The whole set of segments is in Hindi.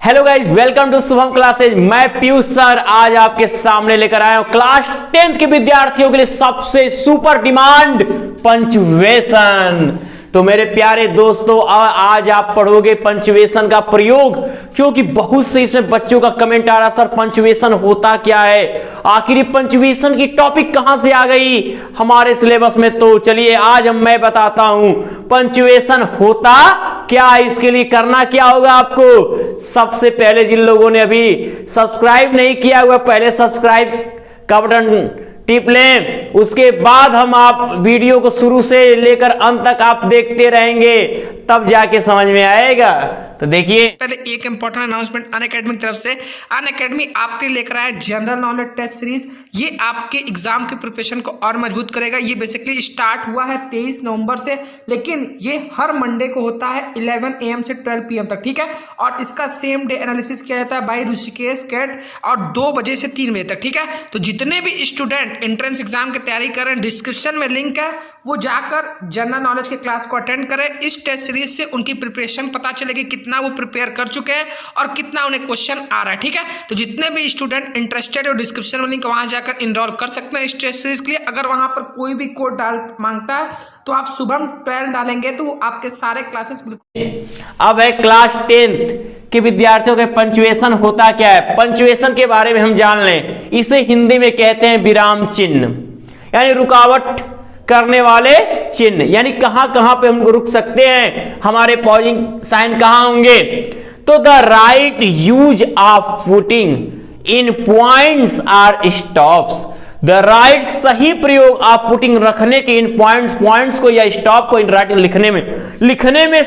Hello guys, welcome to Shubham classes. मैं पीयूष सर आज आपके सामने लेकर आया हूं क्लास 10th के विद्यार्थियों के लिए सबसे सुपर डिमांड पंचुएशन। तो मेरे प्यारे दोस्तों, आज आप पढ़ोगे पंचुएशन का प्रयोग, क्योंकि बहुत से इसमें बच्चों का कमेंट आ रहा, सर पंचुएशन होता क्या है, आखिर पंचुएशन की टॉपिक कहां से आ गई हमारे सिलेबस में। तो चलिए आज मैं बताता हूं पंचुएशन होता क्या। इसके लिए करना क्या होगा आपको, सबसे पहले जिन लोगों ने अभी सब्सक्राइब नहीं किया हुआ, पहले सब्सक्राइब का बटन टिप लें। उसके बाद हम आप वीडियो को शुरू से लेकर अंत तक आप देखते रहेंगे, तब जाके समझ में आएगा। तो देखिए, पहले एक इंपॉर्टेंट अनाउंसमेंट अनअकैडमी की तरफ से। अनअकैडमी आपके लेकर आया जनरल नॉलेज टेस्ट सीरीज। ये आपके एग्जाम के प्रिपरेशन को और मजबूत करेगा। ये बेसिकली स्टार्ट हुआ है 23 नवंबर से, लेकिन ये हर मंडे को होता है 11 AM से 12 PM तक, ठीक है। और इसका सेम डे एनालिसिस किया जाता है बाई ऋषिकेश कैट और 2 बजे से 3 बजे तक, ठीक है। तो जितने भी स्टूडेंट एंट्रेंस एग्जाम की तैयारी कर रहे हैं, डिस्क्रिप्शन में लिंक है, वो जाकर जनरल नॉलेज के क्लास को अटेंड करें। इस टेस्ट सीरीज से उनकी प्रिपरेशन पता चलेगी, कितना वो प्रिपेयर कर चुके हैं और कितना उन्हें क्वेश्चन आ रहा है, ठीक है। तो जितने भी स्टूडेंट इंटरेस्टेड हो, डिस्क्रिप्शन में लिंक, वहां जाकर इनरोल कर सकते हैं इस टेस्ट सीरीज के लिए। अगर वहां पर कोई भी कोड मांगता है तो आप शुभम 12 डालेंगे तो वो आपके सारे क्लासेस बिल्कुल। अब है क्लास 10th के विद्यार्थियों के पंचुएशन होता क्या है। पंचुएशन के बारे में हम जान लें। इसे हिंदी में कहते हैं विराम चिन्ह, यानी रुकावट करने वाले चिन्ह, यानी कहां कहां पे हम रुक सकते हैं, हमारे पॉजिंग साइन कहां होंगे। तो the right use of putting in points or stops. The right सही प्रयोग ऑफ पुटिंग रखने के इन पॉइंट्स को या स्टॉप को इन राइट लिखने में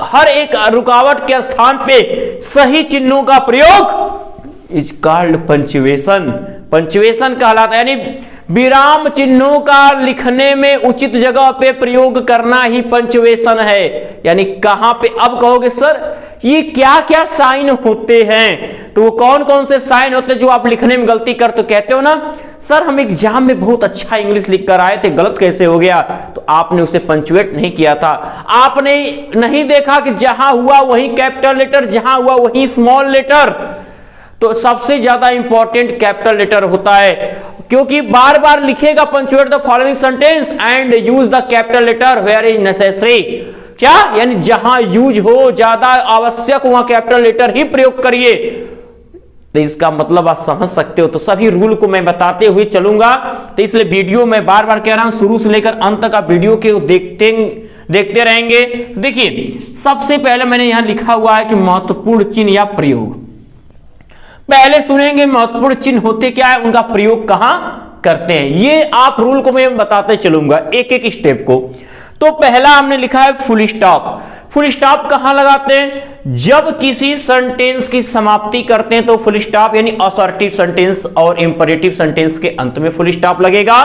हर एक रुकावट के स्थान पे सही चिन्हों का प्रयोग इज कॉल्ड पंचुएशन। पंचुएशन कहलाता है, यानी विराम चिन्हों का लिखने में उचित जगह पे प्रयोग करना ही पंचुएशन है। यानी कहां पे, अब कहोगे सर ये क्या क्या साइन होते हैं, तो वो कौन कौन से साइन होते हैं जो आप लिखने में गलती कर, तो कहते हो ना सर हम एग्जाम में बहुत अच्छा इंग्लिश लिख कर आए थे, गलत कैसे हो गया, तो आपने उसे पंचुएट नहीं किया था। आपने नहीं देखा कि जहां हुआ वहीं कैपिटल लेटर, जहां हुआ वहीं स्मॉल लेटर। तो सबसे ज्यादा इंपॉर्टेंट कैपिटल लेटर होता है, क्योंकि बार बार लिखेगा punctuate the following sentence and use the capital letter where is necessary. क्या, यानी जहां यूज हो, ज्यादा आवश्यक, वहां कैपिटल लेटर ही प्रयोग करिए। तो इसका मतलब आप समझ सकते हो। तो सभी रूल को मैं बताते हुए चलूंगा, तो इसलिए वीडियो मैं बार बार कह रहा हूं, शुरू से लेकर अंत तक आप वीडियो के देखते रहेंगे। देखिए, सबसे पहले मैंने यहां लिखा हुआ है कि महत्वपूर्ण चिन्ह या प्रयोग। पहले सुनेंगे महत्वपूर्ण चिन्ह होते क्या है, उनका प्रयोग कहां करते हैं, ये आप रूल को मैं बताते चलूंगा एक एक स्टेप को। तो पहला हमने लिखा है फुल स्टॉप। फुल स्टॉप कहां लगाते हैं, जब किसी सेंटेंस की समाप्ति करते हैं तो फुल स्टॉप, यानी असर्टिव सेंटेंस और इंपरेटिव सेंटेंस के अंत में फुल स्टॉप लगेगा।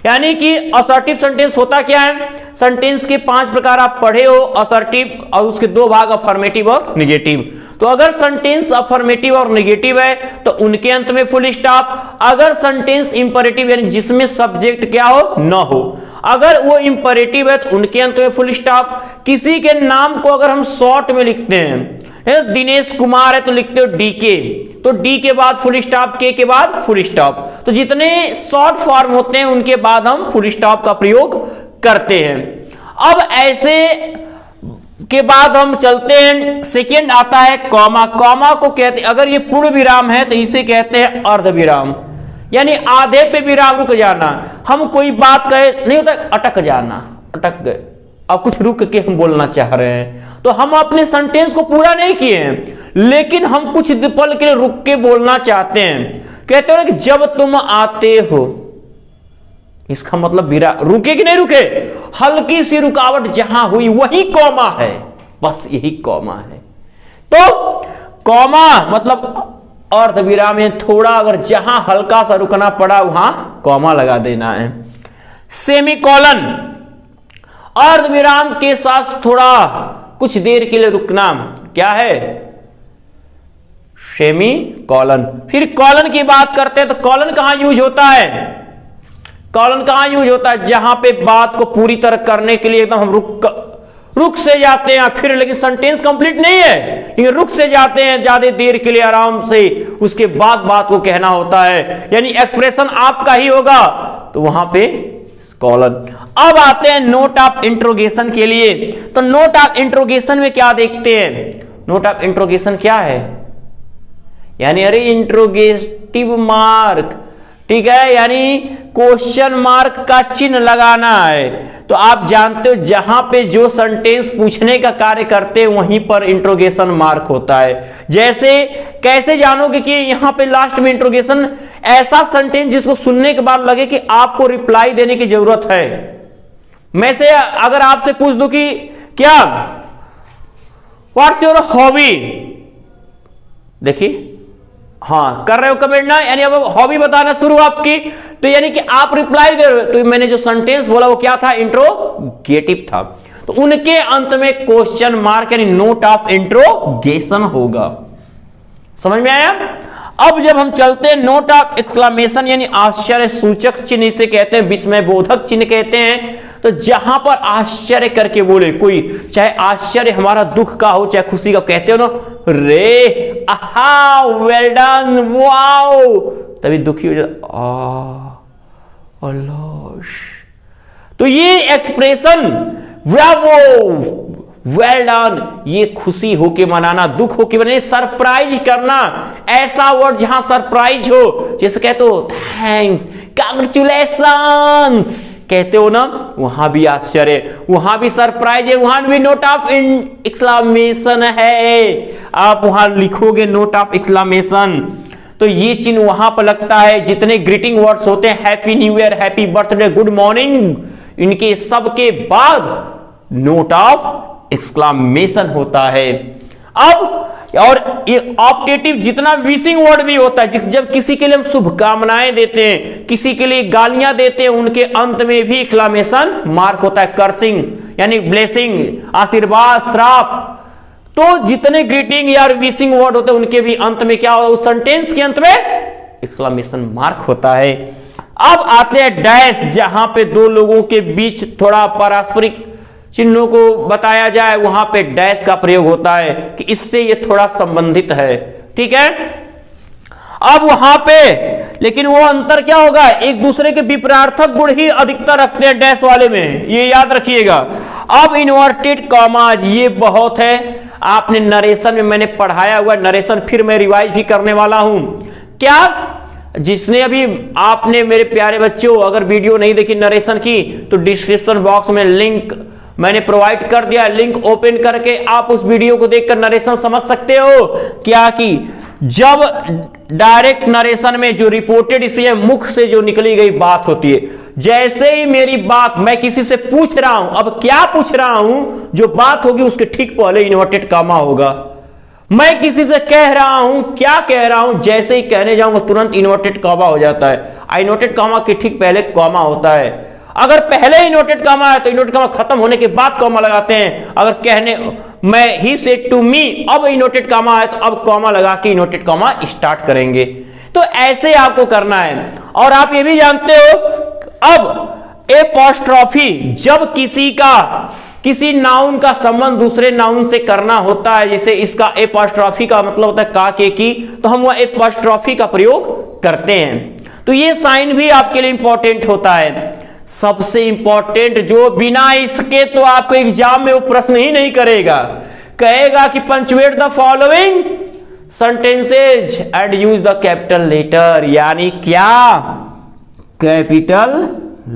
यानी कि असर्टिव सेंटेंस होता क्या है, सेंटेंस के 5 प्रकार आप पढ़े हो, असर्टिव और उसके 2 भाग अफर्मेटिव और निगेटिव। तो अगर सेंटेंस अफर्मेटिव और नेगेटिव है तो उनके अंत में फुल स्टॉप। अगर सेंटेंस इंपरेटिव यानी जिसमें सब्जेक्ट क्या हो, न हो, अगर वो इंपरेटिव है तो उनके अंत में फुल स्टॉप। किसी के नाम को अगर हम शॉर्ट में लिखते हैं, दिनेश कुमार है तो लिखते हो डीके, तो डी के बाद फुल स्टॉप, के के बाद फुल स्टॉप। तो जितने शॉर्ट फॉर्म होते हैं उनके बाद हम फुल स्टॉप का प्रयोग करते हैं। अब ऐसे के बाद हम चलते हैं, सेकेंड आता है कॉमा। कॉमा को कहते, अगर ये पूर्ण विराम है तो इसे कहते हैं अर्ध विराम, यानी आधे पे विराम रुक जाना। हम कोई बात कहे, नहीं होता अटक जाना, अटक गए, अब कुछ रुक के हम बोलना चाह रहे हैं, तो हम अपने सेंटेंस को पूरा नहीं किए हैं, लेकिन हम कुछ पल के लिए रुक के बोलना चाहते हैं। कहते हो ना कि जब तुम आते हो, इसका मतलब रुके कि नहीं रुके, हल्की सी रुकावट जहां हुई वही कॉमा है, बस यही कॉमा है। तो कॉमा मतलब अर्ध विराम, थोड़ा अगर जहां हल्का सा रुकना पड़ा वहां कॉमा लगा देना है। सेमीकोलन, अर्ध विराम के साथ थोड़ा कुछ देर के लिए रुकना, क्या है, सेमीकोलन। फिर कॉलन की बात करते हैं तो कॉलन कहां यूज होता है, कॉलन कहां यूज होता है, जहां पे बात को पूरी तरह करने के लिए एकदम हम रुक से जाते हैं फिर, लेकिन सेंटेंस कंप्लीट नहीं है, लेकिन रुक से जाते हैं ज्यादा देर के लिए आराम से, उसके बाद बात को कहना होता है, यानी एक्सप्रेशन आपका ही होगा, तो वहां पे कॉलन। अब आते हैं नोट ऑफ इंट्रोगेशन के लिए। तो नोट ऑफ इंट्रोगेशन में क्या देखते हैं? नोट ऑफ इंट्रोगेशन क्या है? यानी अरे इंट्रोगेटिव मार्क, ठीक है, यानी क्वेश्चन मार्क का चिन्ह लगाना है। तो आप जानते हो जहां पे जो सेंटेंस पूछने का कार्य करते हैं वहीं पर इंट्रोगेशन मार्क होता है। जैसे कैसे जानोगे कि यहां पे लास्ट में इंट्रोगेशन? ऐसा सेंटेंस जिसको सुनने के बाद लगे कि आपको रिप्लाई देने की जरूरत है। मैं से अगर आपसे पूछ दूं कि क्या व्हाट्स योर हॉबी, देखिए हाँ कर रहे हो कमेंट ना, यानी अब हॉबी बताना शुरू आपकी, तो यानी कि आप रिप्लाई दे रहे हो। तो मैंने जो सेंटेंस बोला वो क्या था? इंट्रोगेटिव था। तो उनके अंत में क्वेश्चन मार्क यानी नोट ऑफ इंट्रोगेशन होगा। समझ में आया? अब जब हम चलते हैं नोट ऑफ एक्सक्लेमेशन यानी आश्चर्य सूचक चिन्ह, इसे कहते हैं विस्मय बोधक चिन्ह कहते हैं। तो जहां पर आश्चर्य करके बोले कोई, चाहे आश्चर्य हमारा दुख का हो चाहे खुशी का, कहते हो ना रे आहा वेल डन वाओ, तभी दुखी हो जाता अल्लाह। तो ये एक्सप्रेशन ब्रावो वेल डन, ये खुशी होके मनाना, दुख होके मनाना, सरप्राइज करना। ऐसा वर्ड जहां सरप्राइज हो, जैसे कहते हो थैंक्स, कांग्रेचुलेशंस कहते हो ना, वहां भी आश्चर्य, वहां भी सरप्राइज है, वहां भी नोट ऑफ एक्सक्लेमेशन है। आप वहां लिखोगे नोट ऑफ एक्सक्लेमेशन, तो ये चिन्ह वहां पर लगता है। जितने ग्रीटिंग वर्ड्स होते हैं, happy new year, happy birthday, good morning, इनके सबके बाद नोट ऑफ एक्सक्लेमेशन होता है। अब और ये ऑप्टेटिव जितना विशिंग वर्ड भी होता है, जब किसी के लिए हम शुभकामनाएं देते हैं, किसी के लिए गालियां देते हैं, उनके अंत में भी एक्सक्लेमेशन मार्क होता है। कर्सिंग यानी ब्लेसिंग, आशीर्वाद, श्राप, तो जितने ग्रीटिंग या विशिंग वर्ड होते हैं उनके भी अंत में क्या होता है? उस सेंटेंस के अंत में एक्सक्लेमेशन मार्क होता है। अब आते हैं डैश, जहां पे दो लोगों के बीच थोड़ा पारस्परिक चिन्हों को बताया जाए, वहां पे डैश का प्रयोग होता है कि इससे ये थोड़ा संबंधित है, ठीक है। अब वहां पे लेकिन वो अंतर क्या होगा? एक दूसरे के विपरीतार्थक गुण ही अधिकतर रखते हैं डैश वाले में, ये याद रखिएगा। अब इन्वर्टेड कॉमाज, ये बहुत है, आपने नरेशन में मैंने पढ़ाया हुआ, नरेशन फिर मैं रिवाइज भी करने वाला हूं। क्या जिसने अभी आपने मेरे प्यारे बच्चों अगर वीडियो नहीं देखी नरेशन की, तो डिस्क्रिप्शन बॉक्स में लिंक मैंने प्रोवाइड कर दिया, लिंक ओपन करके आप उस वीडियो को देखकर नरेशन समझ सकते हो। क्या कि जब डायरेक्ट नरेशन में जो रिपोर्टेड इसलिए मुख से जो निकली गई बात होती है, जैसे ही मेरी बात मैं किसी से पूछ रहा हूं, अब क्या पूछ रहा हूं, जो बात होगी उसके ठीक पहले इन्वर्टेड कॉमा होगा। मैं किसी से कह रहा हूं, क्या कह रहा हूं, जैसे ही कहने जाऊंगा तुरंत इन्वर्टेड कॉमा हो जाता है। इन्वर्टेड कॉमा के ठीक पहले कॉमा होता है। अगर पहले इन्वर्टेड कॉमा है तो इन्वर्टेड कॉमा खत्म होने के बाद कॉमा लगाते हैं। अगर कहने मैं ही सेड टू मी, अब इन्वर्टेड कॉमा है तो अब कॉमा लगा के इन्वर्टेड कॉमा स्टार्ट करेंगे। तो ऐसे आपको करना है। और आप ये भी जानते हो, अब एपॉस्ट्रोफी, जब किसी नाउन का संबंध दूसरे नाउन से करना होता है, जैसे इसका एपॉस्ट्रोफी का मतलब होता है का के की, तो हम वह एपॉस्ट्रोफी का प्रयोग करते हैं। तो ये साइन भी आपके लिए इंपॉर्टेंट होता है। सबसे इंपॉर्टेंट जो बिना इसके तो आपको एग्जाम में वो प्रश्न ही नहीं करेगा, कहेगा कि punctuate the following sentences and use the capital letter, यानी क्या? कैपिटल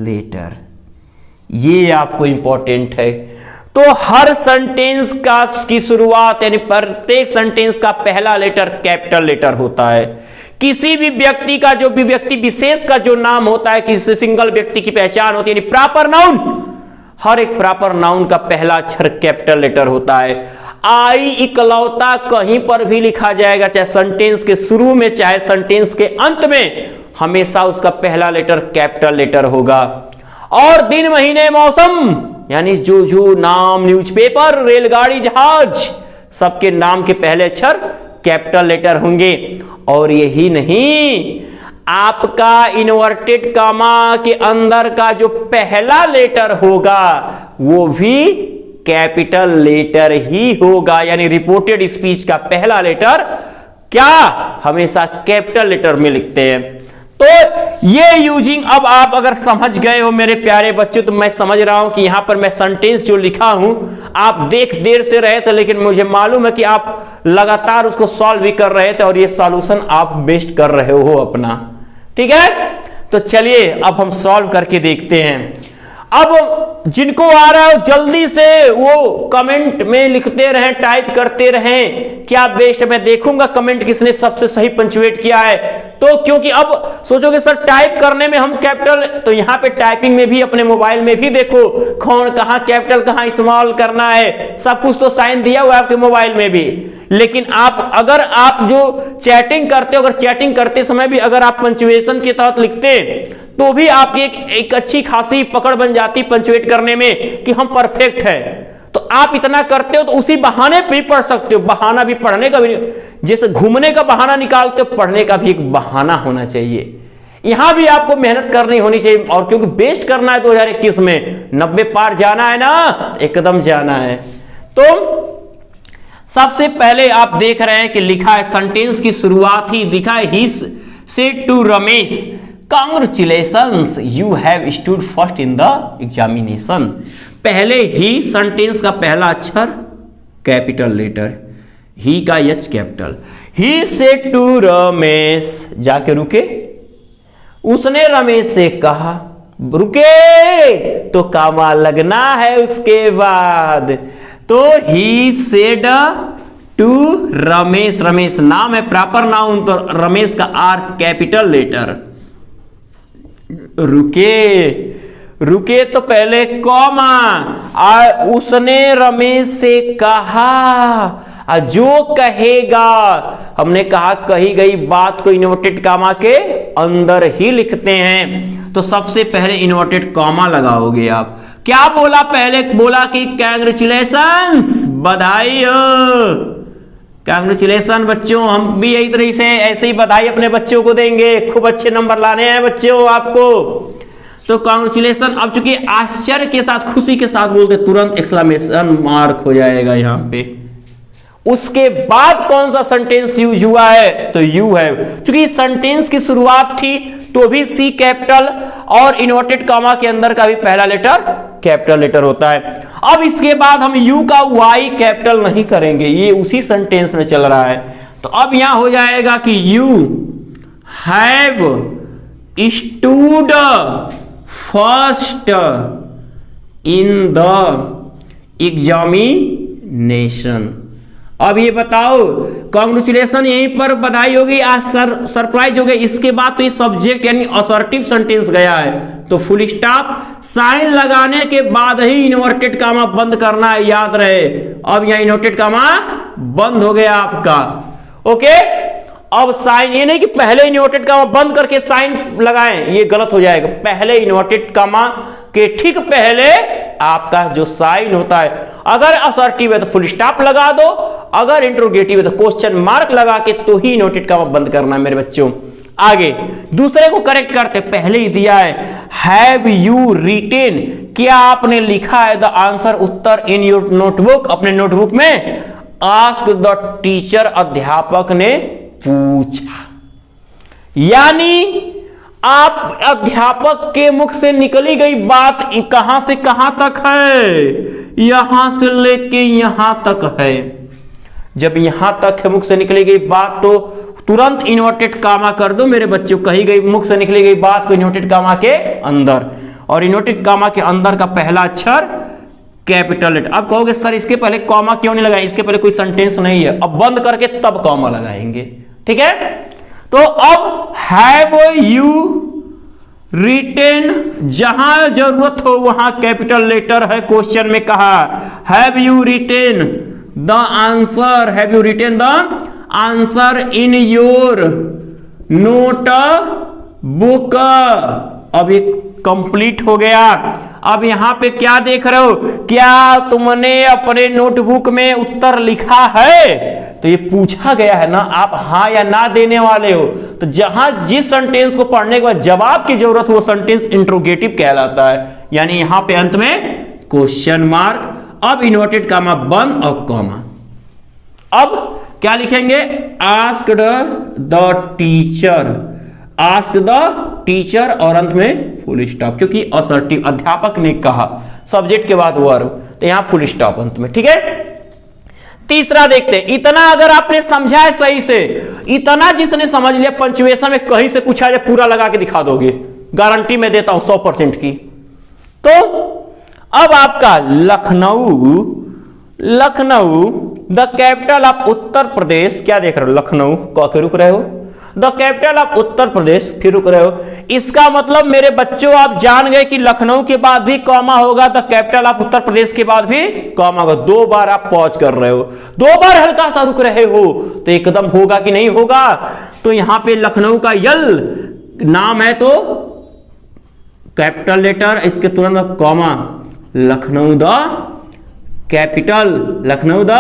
लेटर, ये आपको इंपॉर्टेंट है। तो हर सेंटेंस की शुरुआत यानी प्रत्येक सेंटेंस का पहला लेटर कैपिटल लेटर होता है। किसी भी व्यक्ति का जो भी व्यक्ति विशेष का जो नाम होता है, किसी सिंगल व्यक्ति की पहचान होती है, यानी प्रॉपर नाउन, हर एक प्रॉपर नाउन का पहला अक्षर कैपिटल लेटर होता है। आई इकलौता कहीं पर भी लिखा जाएगा, चाहे सेंटेंस के शुरू में चाहे सेंटेंस के अंत में, हमेशा उसका पहला लेटर कैपिटल लेटर होगा। और दिन महीने मौसम यानी जो नाम, न्यूज़पेपर, रेलगाड़ी, जहाज, सबके नाम के पहले अक्षर कैपिटल लेटर होंगे। और यही नहीं, आपका इन्वर्टेड कॉमा के अंदर का जो पहला लेटर होगा वो भी कैपिटल लेटर ही होगा, यानी रिपोर्टेड स्पीच का पहला लेटर क्या हमेशा कैपिटल लेटर में लिखते हैं। तो ये यूजिंग अब आप अगर समझ गए हो मेरे प्यारे बच्चों, तो मैं समझ रहा हूं कि यहां पर मैं सेंटेंस जो लिखा हूं आप देख देर से रहे थे, लेकिन मुझे मालूम है कि आप लगातार उसको सॉल्व भी कर रहे थे और ये सॉल्यूशन आप बेस्ट कर रहे हो अपना। ठीक है, तो चलिए अब हम सॉल्व करके देखते हैं। अब जिनको आ रहा है जल्दी से वो कमेंट में लिखते रहें, टाइप करते रहें, क्या बेस्ट। मैं देखूंगा कमेंट किसने सबसे सही पंचुएट किया है। तो क्योंकि अब सोचोगे सर टाइप करने में हम कैपिटल, तो यहां पे टाइपिंग में भी अपने मोबाइल में भी देखो कौन कहां कैपिटल कहां स्मॉल करना है, सब कुछ तो साइन दिया हुआ है आपके मोबाइल में भी। लेकिन आप अगर आप जो चैटिंग करते हो, अगर चैटिंग करते समय भी अगर आप पंचुएशन के तहत लिखते तो भी आपकी एक अच्छी खासी पकड़ बन जाती पंचुएट करने में कि हम परफेक्ट है। तो आप इतना करते हो तो उसी बहाने भी पढ़ सकते हो, बहाना भी पढ़ने का भी, जैसे घूमने का बहाना निकालते हो पढ़ने का भी एक बहाना होना चाहिए। यहां भी आपको मेहनत करनी होनी चाहिए, और क्योंकि बेस्ट करना है 2021 में, 90 पार जाना है ना, एकदम जाना है। तो सबसे पहले आप देख रहे हैं कि लिखा है सेंटेंस की शुरुआत ही दिखा है, he said to Ramesh congratulations you have stood first in the examination. पहले ही सेंटेंस का पहला अक्षर कैपिटल लेटर, ही का H capital. He said to Ramesh, जाके रुके, उसने रमेश से कहा, रुके तो कामा लगना है उसके बाद। तो he said to Ramesh, Ramesh नाम है प्रॉपर नाउन, तो रमेश का आर कैपिटल लेटर। रुके, रुके तो पहले कॉमा, उसने रमेश से कहा, जो कहेगा, हमने कहा कही गई बात को इन्वर्टेड कॉमा के अंदर ही लिखते हैं। तो सबसे पहले इन्वर्टेड कॉमा लगाओगे आप। क्या बोला पहले, बोला कि कांग्रेचुलेशंस, बधाई हो। कांग्रेचुलेशन बच्चों, हम भी यही तरह से ऐसे ही बधाई अपने बच्चों को देंगे, खूब अच्छे नंबर लाने हैं बच्चों आपको। तो कांग्रेचुलेशन, अब चूंकि आश्चर्य के साथ खुशी के साथ बोलते तुरंत एक्सक्लेमेशन मार्क हो जाएगा यहां पे। उसके बाद कौन सा सेंटेंस यूज हुआ है, तो यू है, क्योंकि सेंटेंस की शुरुआत थी तो भी सी कैपिटल और इन्वर्टेड कॉमा के अंदर का भी पहला लेटर कैपिटल लेटर होता है। अब इसके बाद हम यू का वाई कैपिटल नहीं करेंगे, ये उसी सेंटेंस में चल रहा है। तो अब यहां हो जाएगा कि you have stood first in the examination. अब ये बताओ, कांग्रेचुलेशन यहीं पर बधाई होगी, आज सरप्राइज हो गया। इसके बाद तो ये सब्जेक्ट यानी असर्टिव सेंटेंस गया है, तो फुल स्टॉप साइन लगाने के बाद ही इन्वर्टेड कॉमा बंद करना है, याद रहे। अब यहां इन्वर्टेड कॉमा बंद हो गया आपका, ओके। अब साइन, ये नहीं कि पहले इन्वर्टेड कॉमा बंद करके साइन लगाएं, ये गलत हो जाएगा। पहले इन्वर्टेड कॉमा के ठीक पहले आपका जो साइन होता है, अगर असर्टिव है तो फुल स्टॉप लगा दो, अगर इंट्रोगेटिव है तो क्वेश्चन मार्क लगा के तो ही इन्वर्टेड कॉमा बंद करना है मेरे बच्चों। आगे दूसरे को करेक्ट करते, पहले ही दिया है हैव यू रिटेन, क्या आपने लिखा है the answer, Uttar in your notebook, अपने नोटबुक में। आस्क द टीचर, अध्यापक ने पूछा, यानी आप अध्यापक के मुख से निकली गई बात कहां से कहां तक है, यहां से लेके यहां तक है। जब यहां तक है मुख से निकली गई बात तो तुरंत इन्वर्टेड कॉमा कर दो मेरे बच्चों, कही गई मुख से निकली गई बात को इन्वर्टेड कॉमा के अंदर, और इन्वर्टेड कॉमा के अंदर का पहला अक्षर कैपिटल लेटर। अब कहोगे सर इसके पहले कॉमा क्यों नहीं लगाए, इसके पहले कोई सेंटेंस नहीं है, अब बंद करके तब कॉमा लगाएंगे, ठीक है। तो अब हैव यू रिटेन, जहां जरूरत हो वहां कैपिटल लेटर है, क्वेश्चन में कहा have you written the answer, have you written the answer in your notebook. अब ये कंप्लीट हो गया। अब यहां पे क्या देख रहे हो, क्या तुमने अपने नोटबुक में उत्तर लिखा है, तो ये पूछा गया है ना, आप हाँ या ना देने वाले हो। तो जहां जिस सेंटेंस को पढ़ने के बाद जवाब की जरूरत हो वो सेंटेंस इंट्रोगेटिव कहलाता है, यानी यहां पे अंत में क्वेश्चन मार्क अब इन्वर्टेड कामा बंद और कॉमा। अब क्या लिखेंगे, asked the teacher, asked the teacher और अंत में फुल स्टॉप, क्योंकि असर्टिव अध्यापक ने कहा, सब्जेक्ट के बाद वर्ब, तो यहां फुल स्टॉप अंत में। ठीक है, तीसरा देखते हैं। इतना अगर आपने समझा है सही से, इतना जिसने समझ लिया पंचुएशन में कहीं से पूछा जाए पूरा लगा के दिखा दोगे, गारंटी मैं देता हूं 100% की। तो अब आपका Lucknow, Lucknow the capital of Uttar Pradesh, क्या देख रहे हो, लखनऊ क के रुक रहे हो, द कैपिटल ऑफ उत्तर प्रदेश, फिर रुक रहे हो। इसका मतलब मेरे बच्चों आप जान गए कि लखनऊ के बाद भी कॉमा होगा, द कैपिटल ऑफ उत्तर प्रदेश के बाद भी कॉमा होगा। 2 बार आप पॉज कर रहे हो, 2 बार हल्का सा रुक रहे हो, तो एकदम होगा कि नहीं होगा। तो यहां पे लखनऊ का यल नाम है तो कैपिटल लेटर, इसके तुरंत comma, Lucknow the capital, Lucknow the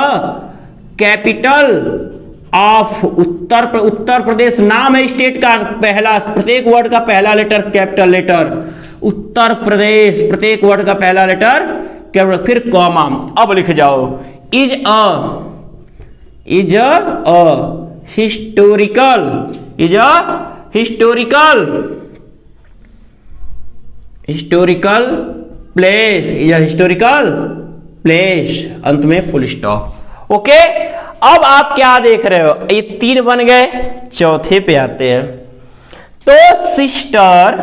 capital of Uttar Pradesh नाम है स्टेट का, पहला प्रत्येक वर्ड का पहला letter capital letter, Uttar Pradesh प्रत्येक वर्ड का पहला लेटर कैपिटल, फिर कॉमा। अब लिख जाओ, is a historical, is a historical place, is a historical place, अंत में फुल स्टॉप। ओके, अब आप क्या देख रहे हो, ये 3 बन गए, चौथे पे आते हैं। तो sister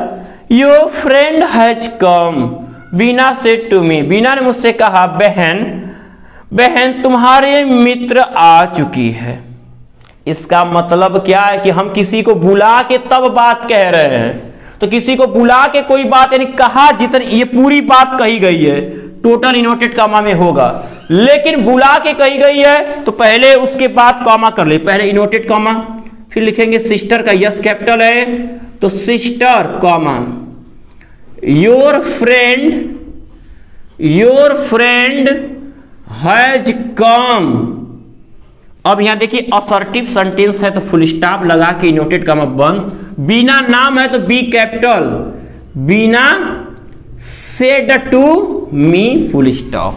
your friend has come, Bina said to me, Bina ने मुझसे कहा बहन, बहन तुम्हारे मित्र आ चुकी है। इसका मतलब क्या है कि हम किसी को बुला के तब बात कह रहे हैं, तो किसी को बुला के कोई बात यानी कहा, जितनी ये पूरी बात कही गई है टोटल इन्वर्टेड कॉमा में होगा, लेकिन बुला के कही गई है तो पहले उसके बाद कॉमा कर ले, पहले इन्वर्टेड कॉमा, फिर लिखेंगे सिस्टर का यस कैपिटल है तो sister comma, your friend has कम। अब यहां देखिए असर्टिव सेंटेंस है तो फुल स्टॉप लगा के इन्वर्टेड कॉमा बंद, बीना नाम है तो B capital, Beena said to me full stop,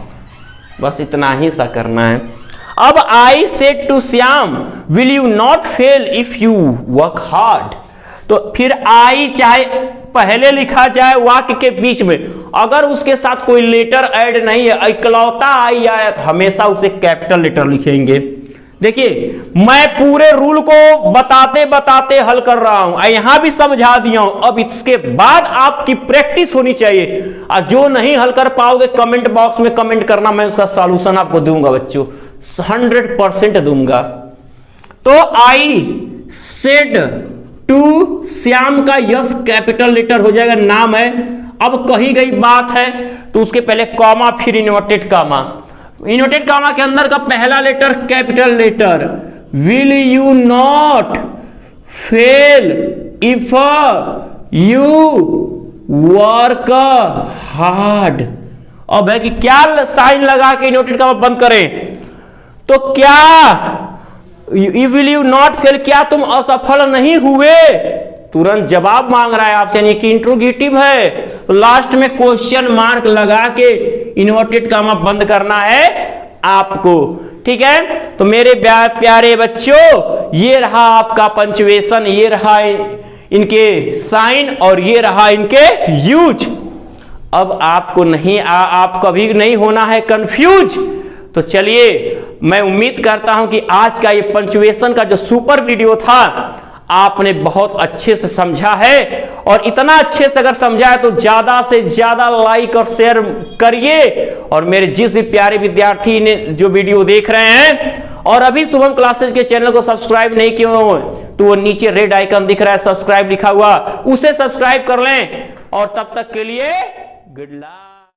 बस इतना ही सा करना है। अब I said to Shyam will you not fail if you work hard, तो फिर आई चाहे पहले लिखा जाए वाक्य के बीच में, अगर उसके साथ कोई लेटर ऐड नहीं है, इकलौता आई आया तो हमेशा उसे कैपिटल लेटर लिखेंगे। देखिए मैं पूरे रूल को बताते बताते हल कर रहा हूं, यहां भी समझा दिया हूं, अब इसके बाद आपकी प्रैक्टिस होनी चाहिए। और जो नहीं हल कर पाओगे कमेंट बॉक्स में कमेंट करना, मैं उसका सॉल्यूशन आपको दूंगा बच्चों, 100% दूंगा। तो आई सेड टू श्याम का यस कैपिटल लेटर हो जाएगा, नाम है। अब कही गई बात है तो उसके पहले कॉमा फिर इन्वर्टेड कॉमा, इन्वर्टेड कॉमा के अंदर का पहला letter capital letter, will you not fail if you work hard. अब है कि क्या साइन लगा के इन्वर्टेड कॉमा बंद करें, तो क्या विल यू नॉट फेल, क्या तुम असफल नहीं हुए, तुरंत जवाब मांग रहा है आपसे, यानी कि इंट्रोगेटिव है, तो लास्ट में क्वेश्चन मार्क लगा के इन्वर्टेड कॉमा बंद करना है आपको। ठीक है, तो मेरे प्यारे बच्चों ये रहा आपका पंचुएशन, ये रहा इनके साइन और ये रहा इनके यूज। अब आपको नहीं आप कभी नहीं होना है कंफ्यूज। तो चलिए मैं उम्मीद करता हूं कि आज का ये पंचुएशन का जो सुपर वीडियो था आपने बहुत अच्छे से समझा है, और इतना अच्छे से अगर समझा है तो ज्यादा से ज्यादा लाइक और शेयर करिए। और मेरे जिस भी प्यारे विद्यार्थी ने जो वीडियो देख रहे हैं और अभी शुभम क्लासेस के चैनल को सब्सक्राइब नहीं किए हो तो वो नीचे रेड आइकन दिख रहा है सब्सक्राइब लिखा हुआ, उसे सब्सक्राइब कर लें। और तब तक के लिए गुड लक।